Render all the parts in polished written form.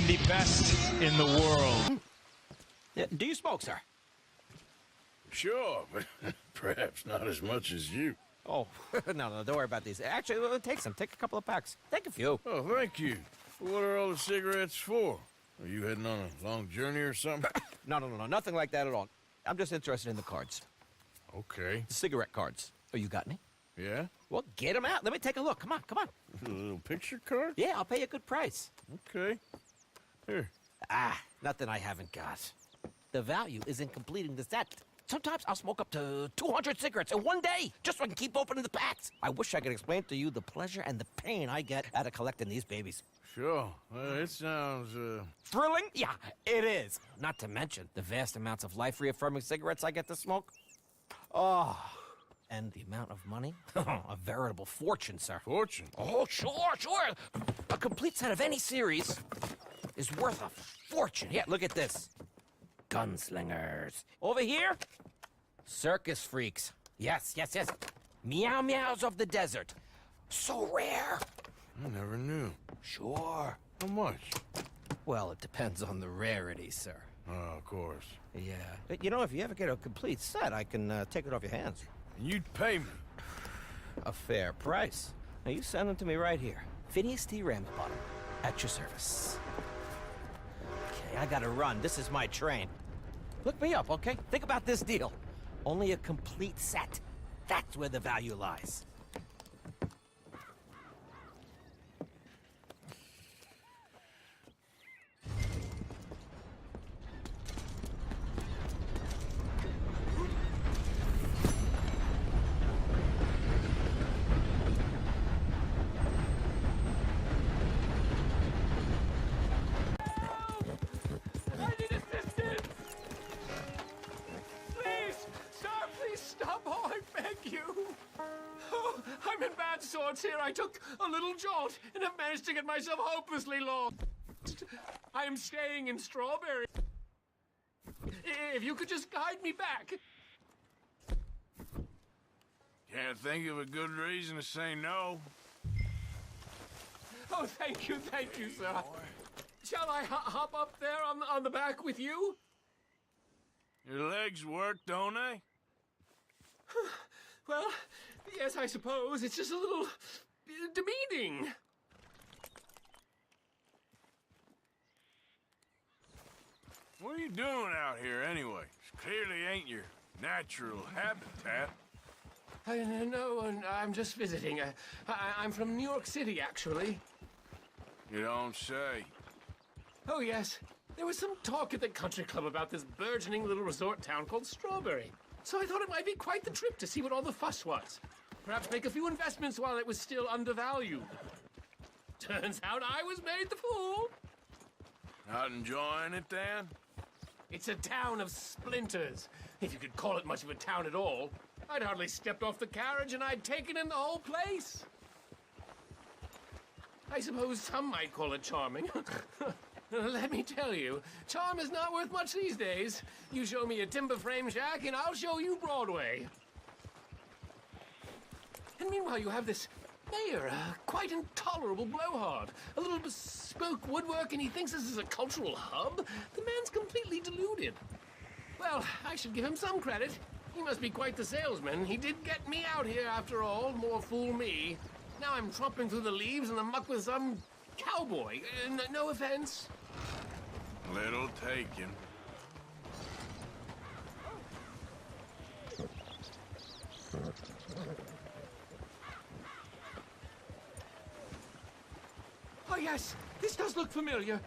the best in the world. Do you smoke, sir? Sure, but perhaps not as much as you. Oh, no, don't worry about these. Actually, take some. Take a couple of packs. Take a few. Oh, thank you. What are all the cigarettes for? Are you heading on a long journey or something? No, nothing like that at all. I'm just interested in the cards. Okay. The cigarette cards. Oh, you got any? Yeah? Well, get them out. Let me take a look. Come on. A little picture card? Yeah, I'll pay you a good price. Okay. Here. Nothing I haven't got. The value is in completing the set. Sometimes I'll smoke up to 200 cigarettes in one day, just so I can keep opening the packs. I wish I could explain to you the pleasure and the pain I get out of collecting these babies. Sure. It sounds, Thrilling? Yeah, it is. Not to mention the vast amounts of life-reaffirming cigarettes I get to smoke. Oh, and the amount of money? A veritable fortune, sir. Fortune? Oh, sure. A complete set of any series is worth a fortune. Yeah, look at this. Gunslingers. Over here, circus freaks. Yes. Meow meows of the desert. So rare. I never knew. Sure. How much? Well, it depends on the rarity, sir. Oh, of course. Yeah. But, you know, if you ever get a complete set, I can take it off your hands. And you'd pay me. A fair price. Now, you send them to me right here. Phineas T. Ramsbottom, at your service. Okay, I gotta run. This is my train. Look me up, okay? Think about this deal. Only a complete set. That's where the value lies. Here I took a little jolt and have managed to get myself hopelessly lost. I am staying in Strawberry. If you could just guide me back. Can't think of a good reason to say no. Oh, thank you, sir. Shall I hop up there on the back with you? Your legs work, don't they? Well, yes, I suppose. It's just a little demeaning. What are you doing out here, anyway? It clearly ain't your natural habitat. No, I'm just visiting. I'm from New York City, actually. You don't say. Oh, yes. There was some talk at the country club about this burgeoning little resort town called Strawberry. So I thought it might be quite the trip to see what all the fuss was. Perhaps make a few investments while it was still undervalued. Turns out I was made the fool. Not enjoying it, then? It's a town of splinters, if you could call it much of a town at all. I'd hardly stepped off the carriage and I'd taken in the whole place. I suppose some might call it charming. Let me tell you, charm is not worth much these days. You show me a timber frame shack and I'll show you Broadway. And meanwhile, you have this mayor, a quite intolerable blowhard. A little bespoke woodwork, and he thinks this is a cultural hub? The man's completely deluded. Well, I should give him some credit. He must be quite the salesman. He did get me out here, after all. More fool me. Now I'm tromping through the leaves and the muck with some cowboy. No offense. Little taken. Oh, yes. This does look familiar.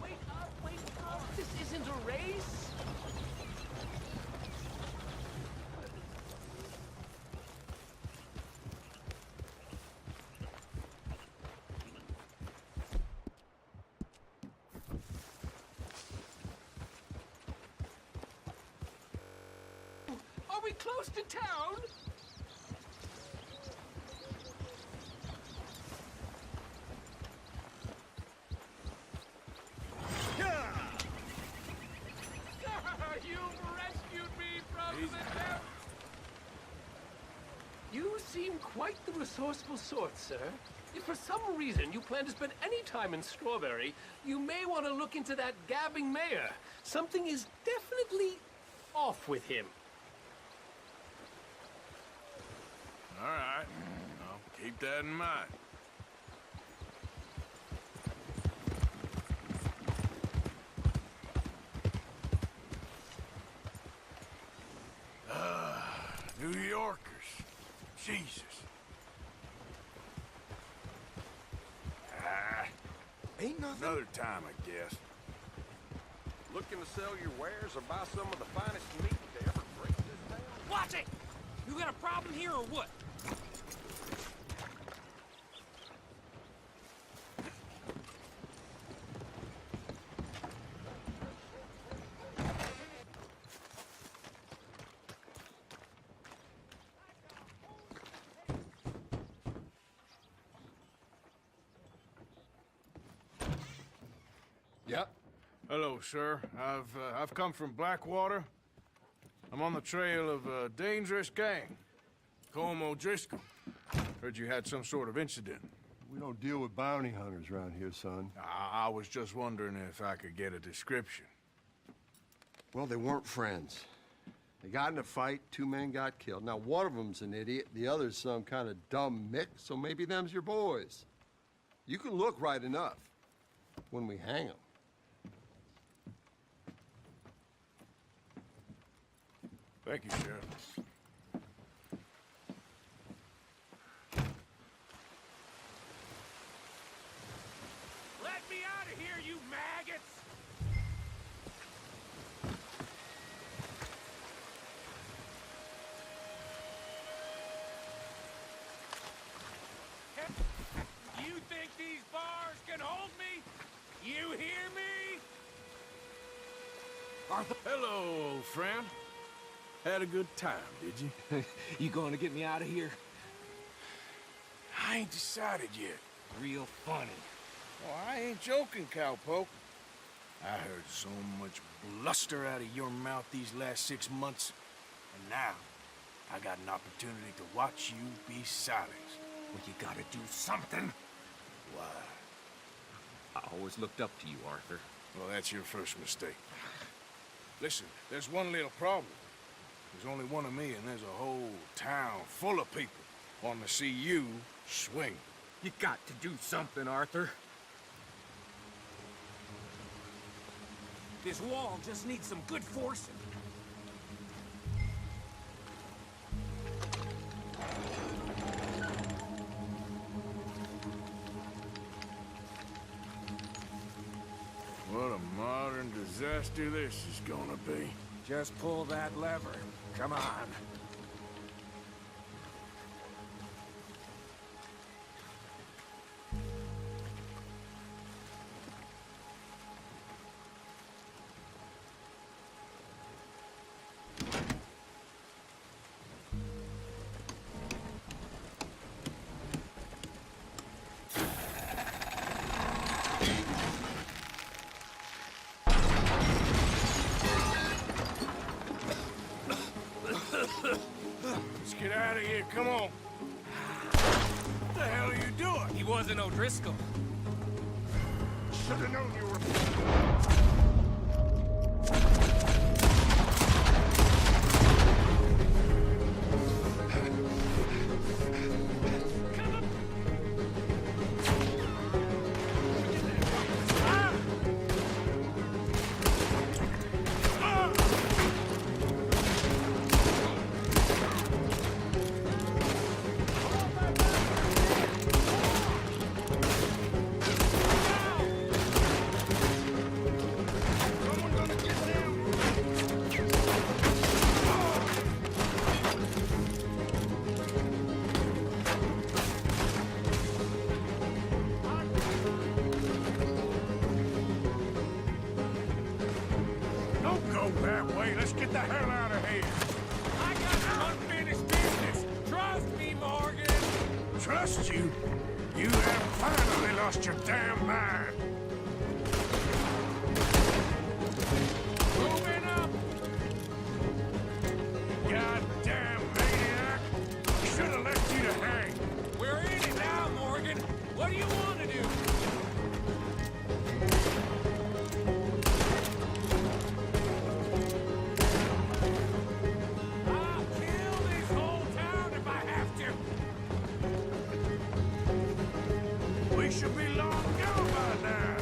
Wait up. This isn't a race. Are we close to town? You've rescued me from the depths! You seem quite the resourceful sort, sir. If for some reason you plan to spend any time in Strawberry, you may want to look into that gabbing mayor. Something is definitely off with him. All right. I'll keep that in mind. New Yorkers. Jesus. Ain't nothing. Another time, I guess. Looking to sell your wares or buy some of the finest meat to ever grace this town? Watch it! You got a problem here or what? Yep. Hello, sir. I've come from Blackwater. I'm on the trail of a dangerous gang. Colm O'Driscoll. Heard you had some sort of incident. We don't deal with bounty hunters around here, son. I was just wondering if I could get a description. Well, they weren't friends. They got in a fight, 2 men got killed. Now, one of them's an idiot, the other's some kind of dumb mix, so maybe them's your boys. You can look right enough when we hang them. Thank you, Sheriff. Let me out of here, you maggots! You think these bars can hold me? You hear me? Hello, old friend. Had a good time, did you? You going to get me out of here? I ain't decided yet. Real funny. Oh, I ain't joking, cowpoke. I heard so much bluster out of your mouth these last 6 months. And now, I got an opportunity to watch you be silenced. Well, you gotta do something. Why? I always looked up to you, Arthur. Well, that's your first mistake. Listen, there's one little problem. There's only one of me, and there's a whole town full of people wanting to see you swing. You got to do something, Arthur. This wall just needs some good forcing. What a modern disaster this is gonna be. Just pull that lever. Come on. Let's get out of here, come on. What the hell are you doing? He wasn't O'Driscoll. Should've known you were... Don't go that way. Let's get the hell out of here. I got some unfinished business. Trust me, Morgan. Trust you? You have finally lost your damn mind. Moving up. Goddamn maniac! Should have left you to hang. We're in it now, Morgan. What do you want to do? I'll kill this whole town if I have to. We should be long gone by now.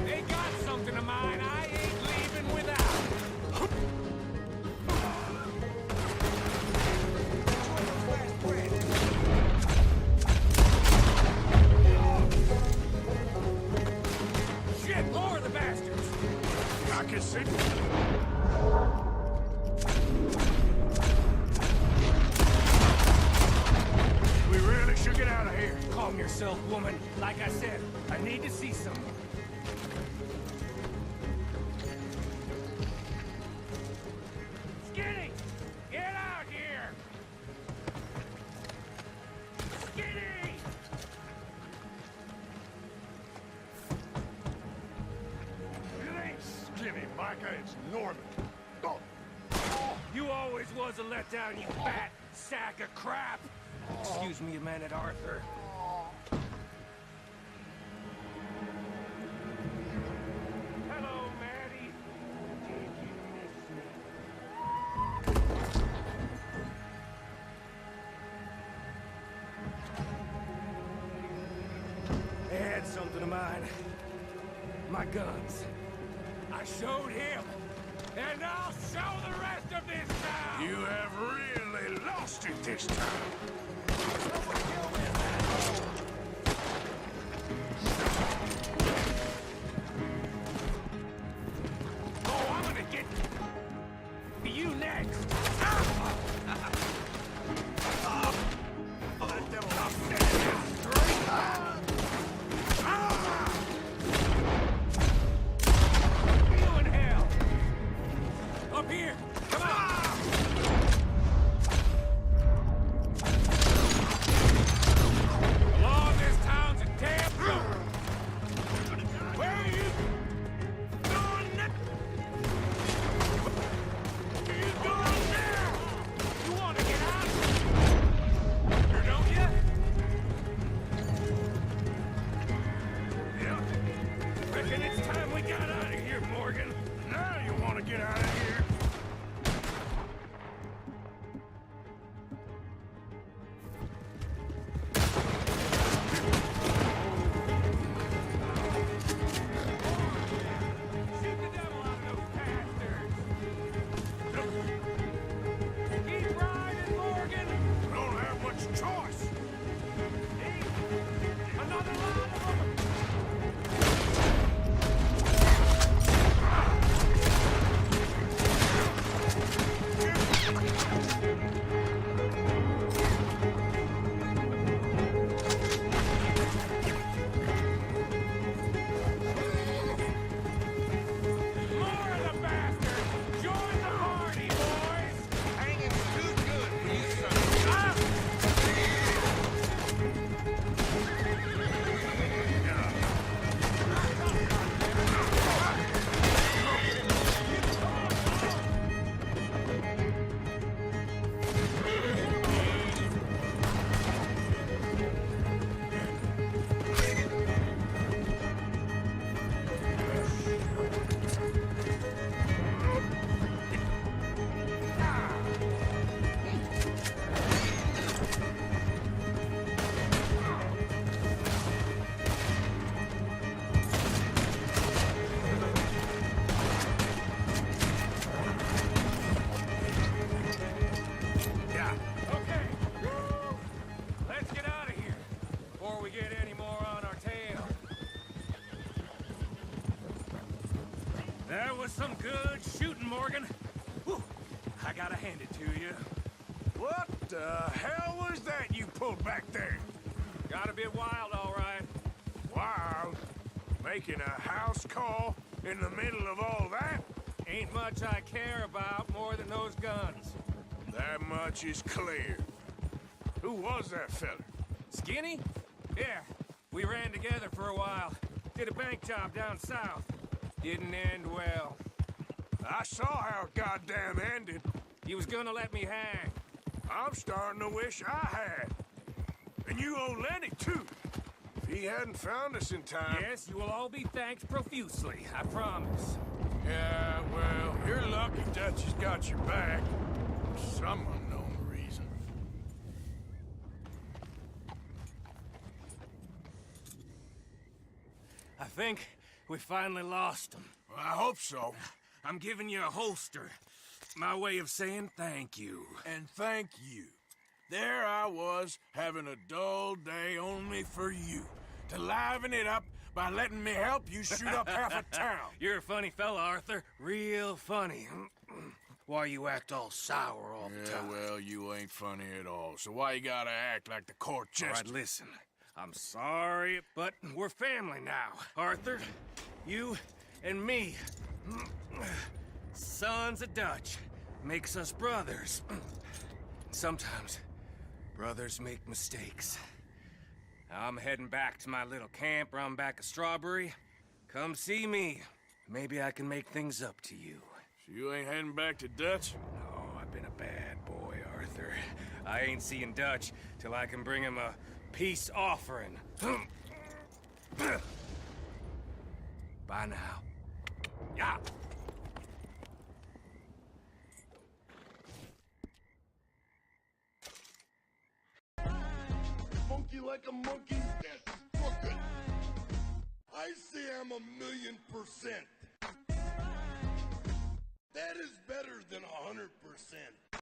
They got something of mine I ain't leaving without. Shit, more of the bastards. I can see. We really should get out of here. Calm yourself, woman. Like I said, I need to see some. Skinny! Get out here! Skinny! It ain't Skinny, Micah. It's Norman. Oh. You always was a letdown, you fat sack of crap! Excuse me a minute, Arthur. Hello, Maddie. Did you miss me? They had something of mine. My guns. I showed him. And I'll show the rest of this town! You have really lost it this time. Oh, I'm gonna get to you next! That devil, I'll set it out straight! You in hell! Up here! Come on! The law of this town's a damn joke! Where are you going now? Where are you going now? You want to get out? Here, don't you? Yeah. Reckon it's time we got out of here, Morgan. Now you want to get out of here. Shoot the devil out of those bastards! Keep riding, Morgan! We don't have much choice. Hey, another line of them! More of the bastards! Join the party, boys! Hanging's too good for you, son. Yeah. Okay. Let's get out of here before we get any more on our tail. That was some good shooting, Morgan. Whew. I gotta hand it to you. What the hell was that you pulled back there? Got a bit wild, all right. Wild. Making a house call in the middle of all that? Ain't much I care about more than those guns. That much is clear. Who was that fella? Skinny? Yeah, we ran together for a while. Did a bank job down south. Didn't end well. I saw how it goddamn ended. He was gonna let me hang. I'm starting to wish I had. And you owe Lenny, too. If he hadn't found us in time... Yes, you will all be thanked profusely, I promise. Yeah, well, you're lucky Dutch has got your back. For some unknown reason. I think we finally lost him. Well, I hope so. I'm giving you a holster. My way of saying thank you. And thank you. There I was, having a dull day only for you. To liven it up by letting me help you shoot up half a town. You're a funny fella, Arthur. Real funny. Why you act all sour all the time? Well, you ain't funny at all. So why you gotta act like the court All jester? right, listen. I'm sorry, but we're family now. Arthur, you and me. Sons of Dutch. Makes us brothers. Sometimes, brothers make mistakes. I'm heading back to my little camp around back of Strawberry. Come see me. Maybe I can make things up to you. So you ain't heading back to Dutch? No, I've been a bad boy, Arthur. I ain't seeing Dutch till I can bring him a peace offering. Bye now. Yeah. Monkey like a monkey, that's crooked. I say I'm 1,000,000%. That is better than 100%.